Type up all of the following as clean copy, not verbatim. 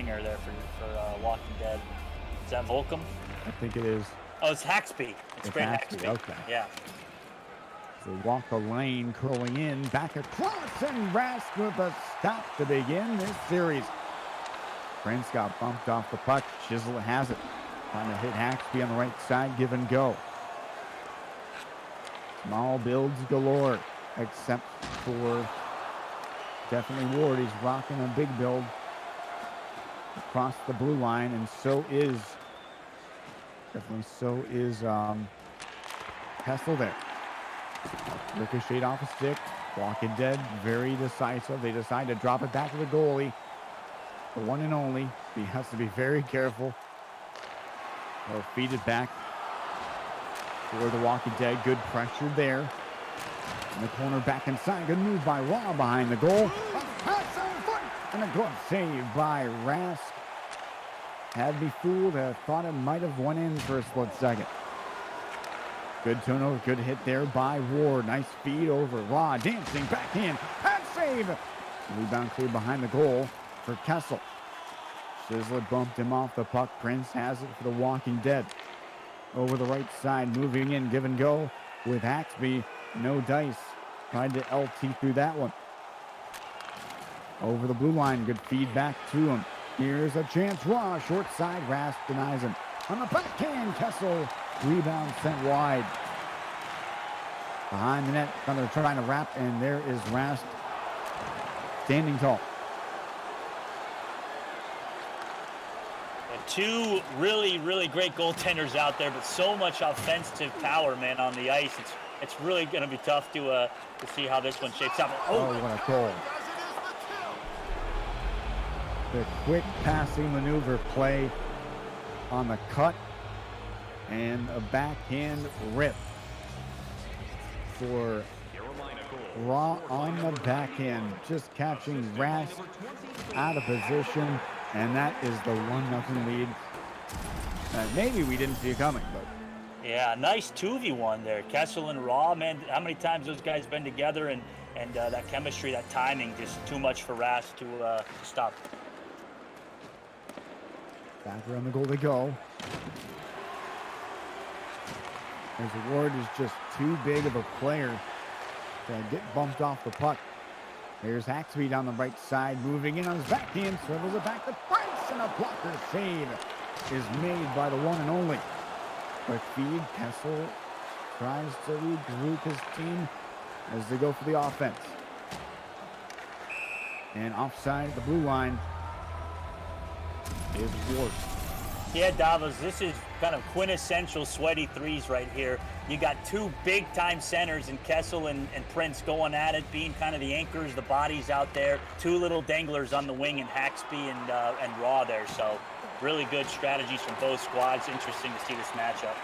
winger there for Walking Dead. Is that Volcom? I think it is. Oh, it's Haxby. It's Grant Haxby. Haxby. Okay. Yeah. They walk the lane, curling in, back across, and Rask with a stop to begin this series. Prince got bumped off the puck. Chisel has it. Trying to hit Haxby on the right side, give and go. Small builds galore, except for definitely Ward. He's rocking a big build across the blue line, and so is Kessel there. Ricocheted off a stick. Walking Dead, very decisive. They decide to drop it back to the goalie. The one and only. He has to be very careful. They'll feed it back for the Walking Dead. Good pressure there. In the corner, back inside. Good move by Raw behind the goal. A pass on foot. And a glove save by Rask. Had me fooled. I thought it might have went in for a split second. Good turnover. Good hit there by Ward. Nice feed over Raw. Dancing backhand. Pass save. Rebound clear behind the goal for Kessel. Sizzler bumped him off the puck. Prince has it for the Walking Dead. Over the right side, moving in, give and go with Haxby. No dice. Tried to LT through that one. Over the blue line, good feedback to him. Here's a chance. Raw, short side. Rask denies him. On the backhand, Kessel. Rebound sent wide. Behind the net, they're trying to wrap, and there is Rask standing tall. Two really, really great goaltenders out there, but so much offensive power, man, on the ice. It's really going to be tough to see how this one shapes up. Oh, what a goal. The quick passing maneuver play on the cut and a backhand rip for Raw on the backhand, just catching Rask out of position. And that is the 1-0 lead. Maybe we didn't see it coming, but. Yeah, nice 2v1 there. Kessel and Raw, man, how many times those guys been together, and that chemistry, that timing, just too much for Rask to stop. Back around the goal they go. As Ward is just too big of a player to get bumped off the puck. Here's Haxby down the right side, moving in on his backhand, swivels it back to Prince, and a blocker save is made by the one and only. Quick feed, Kessel tries to regroup his team as they go for the offense. And offside the blue line is Ward. Yeah, Davos, this is kind of quintessential sweaty threes right here. You got two big-time centers in Kessel and Prince going at it, being kind of the anchors, the bodies out there. Two little danglers on the wing in Haxby and Raw there. So really good strategies from both squads. Interesting to see this matchup.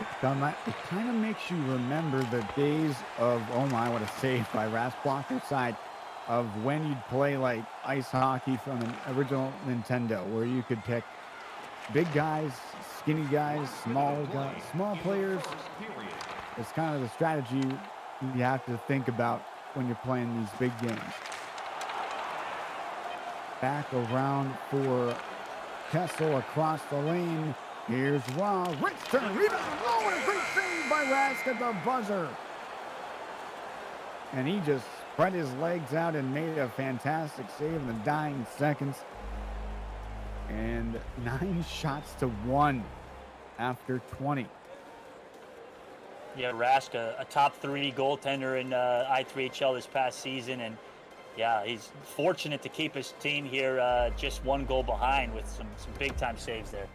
It kind of makes you remember the days of, oh my, what a save by Rask blocker side, of when you'd play like ice hockey from an original Nintendo, where you could pick big guys, skinny guys, small players. It's kind of the strategy you have to think about when you're playing these big games. Back around for Kessel across the lane. Here's Raw. Rich turn, rebound, low, and a great save by Rask at the buzzer. And he just spread his legs out and made a fantastic save in the dying seconds. And 9 shots to 1 after 20. Yeah, Rask, a top 3 goaltender in I3HL this past season, and yeah, he's fortunate to keep his team here just 1 goal behind with some big time saves there.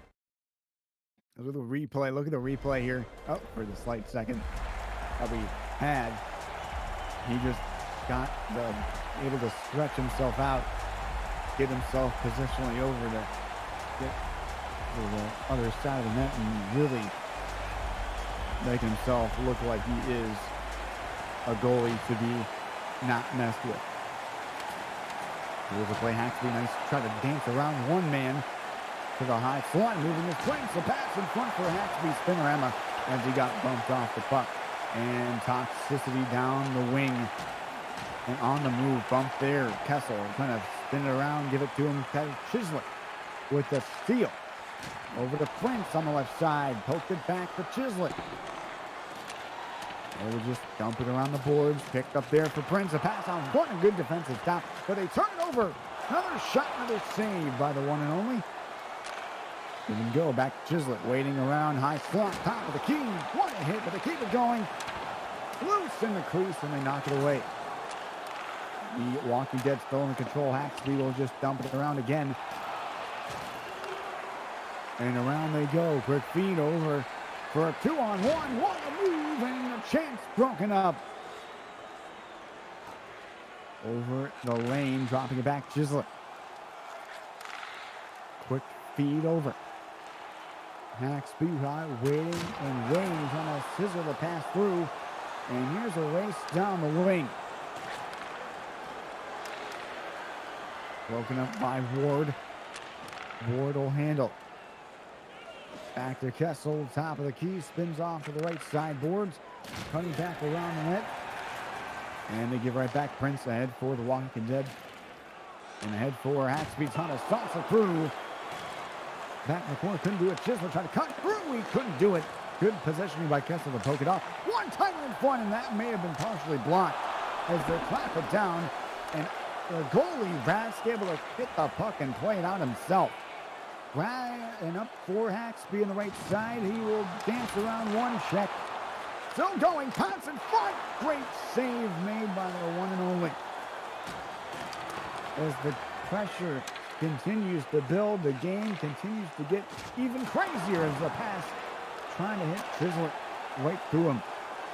Look at the replay. Look at the replay here. Oh, for the slight second that we had, he just got able to stretch himself out, get himself positionally over to get to the other side of the net and really make himself look like he is a goalie to be not messed with. Here's a play, Haxby, nice try to dance around one man to the high slot, moving his Prince, a pass in front for Haxby, spinorama as he got bumped off the puck. And Toxicity down the wing and on the move, bump there. Kessel trying to spin it around, give it to him. Chisler with the steal. Over to Prince on the left side. Poked it back to Chislett. They will just dump it around the boards. Picked up there for Prince. A pass on one. A good defensive stop. But they turn it over. Another shot, another save by the one and only. Give and go. Back to Chislett. Waiting around. High slot. Top of the key. One hit, but they keep it going. Loose in the crease, and they knock it away. The Walking Dead still in control. Haxby will just dump it around again. And around they go. Quick feed over for a 2-on-1. What a move, and a chance broken up. Over the lane, dropping it back. Chislett. Quick feed over. Haxby waiting and waiting, trying to scissor the pass through. And here's a race down the wing. Broken up by Ward. Ward will handle. Back to Kessel, top of the key, spins off to the right side boards, cutting back around the net. And they give right back. Prince ahead for the Walking Dead. And ahead for Haxby, trying to saucer through. Back in the corner, couldn't do it. Chislett tried to cut through, he couldn't do it. Good positioning by Kessel to poke it off. One timer in front, and that may have been partially blocked as they clap it down. And the goalie, Rask, able to hit the puck and play it out himself. And up for Haxby on the right side. He will dance around one check. Still going, pass in front. Great save made by the one and only. As the pressure continues to build, the game continues to get even crazier as the pass trying to hit Chislett right through him.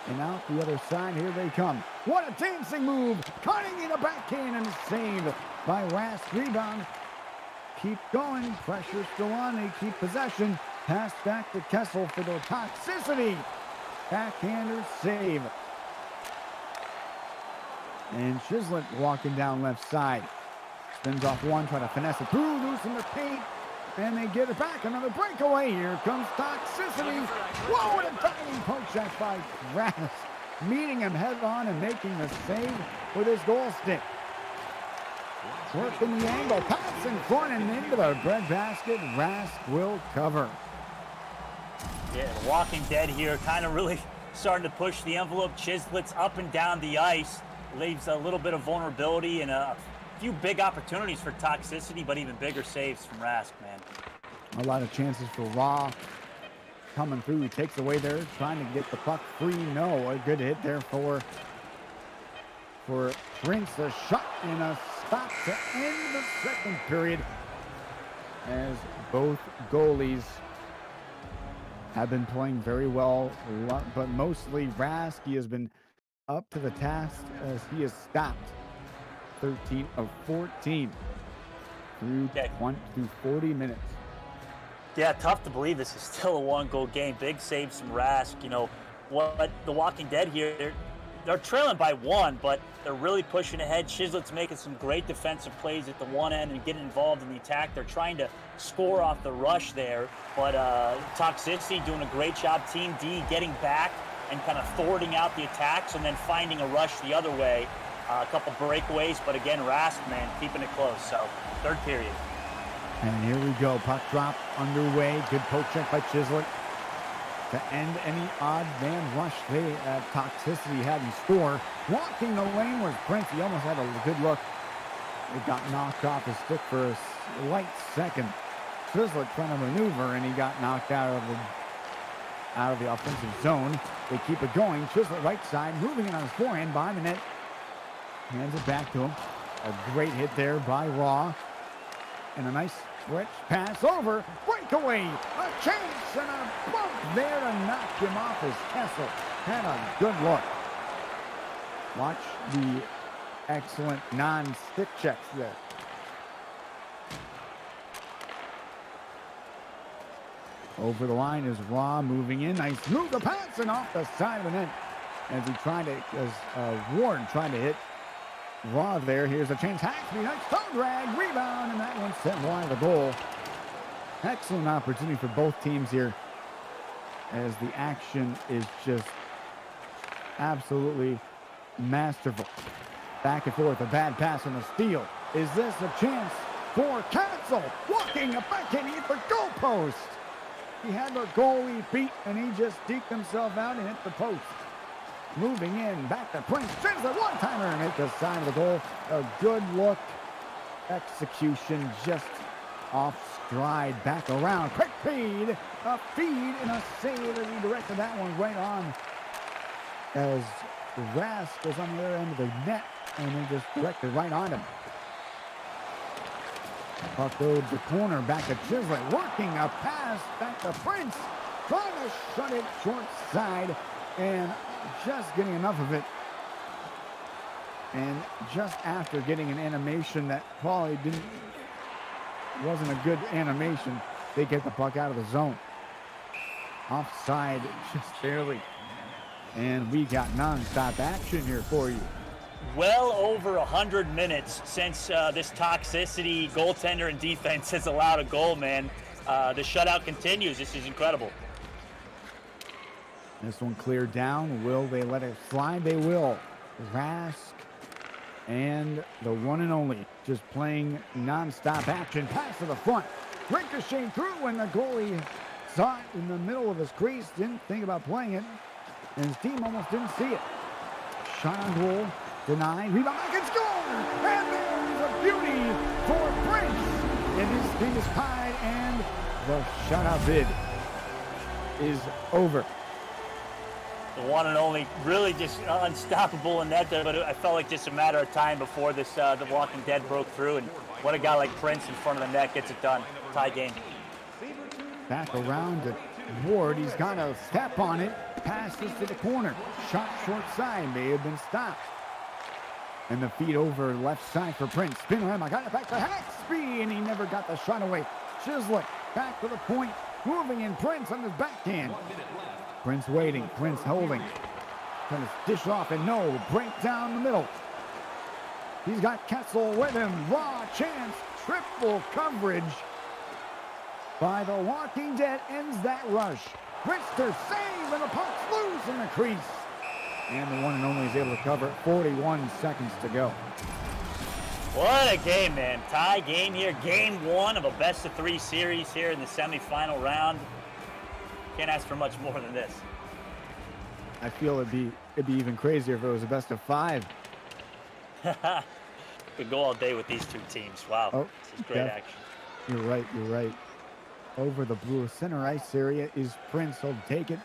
And out the other side, here they come. What a dancing move! Cutting in a backhand and save by Rask. Rebound. Keep going. Pressure still on. They keep possession. Pass back to Kessel for the Toxicity. Backhander save. And Chislett walking down left side. Spins off one, try to finesse it through, loose in the paint. And they get it back. Another breakaway. Here comes Toxicity. Whoa, what a diving poke check by Rask. Meeting him head on and making the save with his goal stick. Working the angle. Pass in front and into the breadbasket. Rask will cover. Yeah, the Walking Dead here kind of really starting to push the envelope. Chislett's up and down the ice. Leaves a little bit of vulnerability and a few big opportunities for Toxicity, but even bigger saves from Rask, man. A lot of chances for Raw coming through. He takes away there, trying to get the puck free. No, a good hit there for Prince. A shot and a stop to end the second period as both goalies have been playing very well, but mostly Rask. He has been up to the task as he has stopped 13 of 14 through 40 minutes. Yeah, tough to believe this is still a one-goal game. Big saves from Rask. You know, what the Walking Dead here, they're trailing by one, but they're really pushing ahead. Chislett's making some great defensive plays at the one end and getting involved in the attack. They're trying to score off the rush there, but Toxicity doing a great job. Team D getting back and kind of thwarting out the attacks and then finding a rush the other way. A couple breakaways, but again, Rask, man, keeping it close. So, third period. And here we go. Puck drop underway. Good poke check by Chislett to end any odd man rush they Toxicity had in store. Walking the lane was Prince. He almost had a good look. It got knocked off his stick for a slight second. Chislett trying to maneuver, and he got knocked out of the offensive zone. They keep it going. Chislett right side, moving it on his forehand behind the net. Hands it back to him. A great hit there by Raw. And a nice stretch pass over. Breakaway. A chance and a bump there to knock him off as Kessel had a good look. Watch the excellent non-stick checks there. Over the line is Raw moving in. Nice move to pass and off the side of the net as he tried to, as Ward tried to hit Raw there. Here's a chance. Haxby, nice toe drag, rebound, and that one sent wide of the goal. Excellent opportunity for both teams here as the action is just absolutely masterful. Back and forth, a bad pass and a steal. Is this a chance for Cancel, walking a backhand hit the goalpost. He had the goalie beat, and he just deked himself out and hit the post. Moving in, back to Prince, sends the one-timer and hit the side of the goal. A good look, execution just off stride, back around, quick feed, a feed and a save, and he directed that one right on as Rask was on the other end of the net, and then just directed right on him. Puck goes the corner, back to Chislett, working a pass, back to Prince, trying to shut it short side, and just getting enough of it. And just after getting an animation that probably wasn't a good animation, they get the puck out of the zone. Offside, just barely. And we got non-stop action here for you. Well over 100 minutes since this Toxicity goaltender and defense has allowed a goal, man. The shutout continues. This is incredible. This one cleared down. Will they let it slide? They will. Rask and the one and only just playing non-stop action. Pass to the front. Ricochet through when the goalie saw it in the middle of his crease. Didn't think about playing it. And his team almost didn't see it. Shot on goal. Denied. Rebound back and score! And there's a beauty for Prince. And his team is tied, and the shutout bid is over. The one and only, really just unstoppable in that, but I felt like just a matter of time before this, the Walking Dead broke through, and what a guy like Prince in front of the net gets it done. Tie game. Back around to Ward. He's got a step on it. Passes to the corner. Shot short side. May have been stopped. And the feed over left side for Prince. Spinorama got it back to Haxby, and he never got the shot away. Chislett back to the point. Moving in Prince on his backhand. Prince waiting. Prince holding. Trying to dish off, and no. Break down the middle. He's got Kessel with him. Raw chance. Triple coverage by the Walking Dead ends that rush. Richter save, and the puck's loose in the crease. And the one and only is able to cover it. 41 seconds to go. What a game, man. Tie game here. Game one of a best-of-3 series here in the semifinal round. Can't ask for much more than this. I feel it'd be even crazier if it was a best-of-5. Could go all day with these two teams. Wow. Oh, this is great action. You're right. Over the blue center ice area is Prince. He'll take it.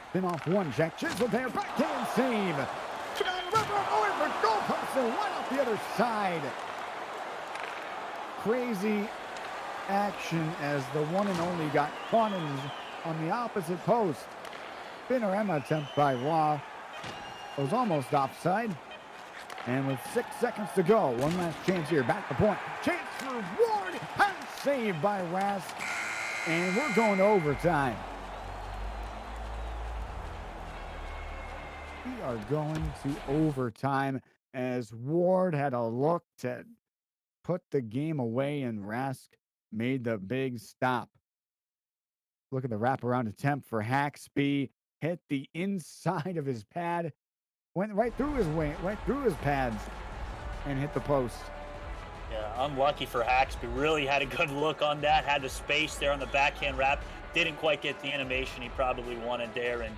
Spin off one. Jack Chisholm there. Backhand save. Going for goal post and right off the other side. Crazy action as the one and only got caught on the opposite post. Spinorama attempt by Raw was almost offside. And with 6 seconds to go, one last chance here. Back to point. Chance for Ward. And saved by Rask. And we're going to overtime. We are going to overtime as Ward had a look to put the game away, and Rask made the big stop. Look at the wraparound attempt for Haxby. Hit the inside of his pad. Went right through his wing, right through his pads, and hit the post. Yeah, unlucky for Haxby. Really had a good look on that. Had the space there on the backhand wrap. Didn't quite get the animation he probably wanted there, and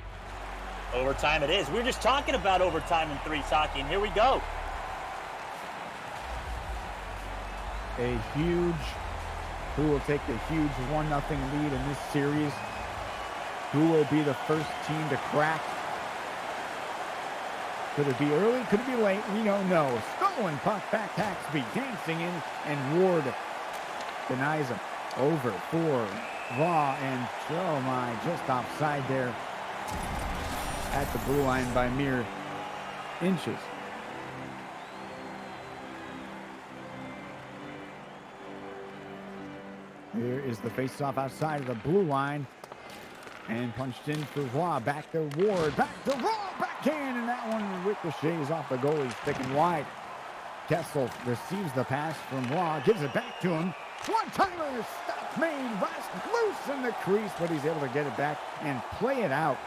overtime it is. We were just talking about overtime in 3 hockey, and here we go. Who will take a huge 1-0 lead in this series? Who will be the first team to crack? Could it be early? Could it be late? We don't know. Stolen puck back. Haxby dancing in, and Ward denies him. Over for Raw, and oh my, just offside there at the blue line by mere inches. Here is the face-off outside of the blue line. And punched in for Raw. Back to Ward. Back to Raw. Backhand. And that one ricochets off the goalie. Thick and wide. Kessel receives the pass from Raw. Gives it back to him. One-timer. Stop made. Rask loose in the crease. But he's able to get it back and play it out.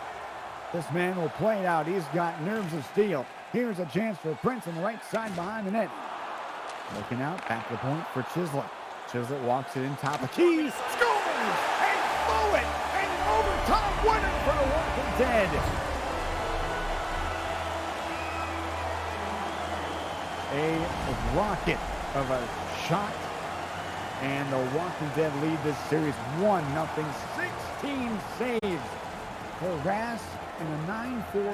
This man will play it out. He's got nerves of steel. Here's a chance for Prince on the right side behind the net. Looking out. Back to the point for Chislett. Chislett walks it in top of Keys. Scores! And blew it! And an overtime winner for the Walking Dead. A rocket of a shot. And the Walking Dead lead this series 1-0. 16 saves for Rass and a 9-4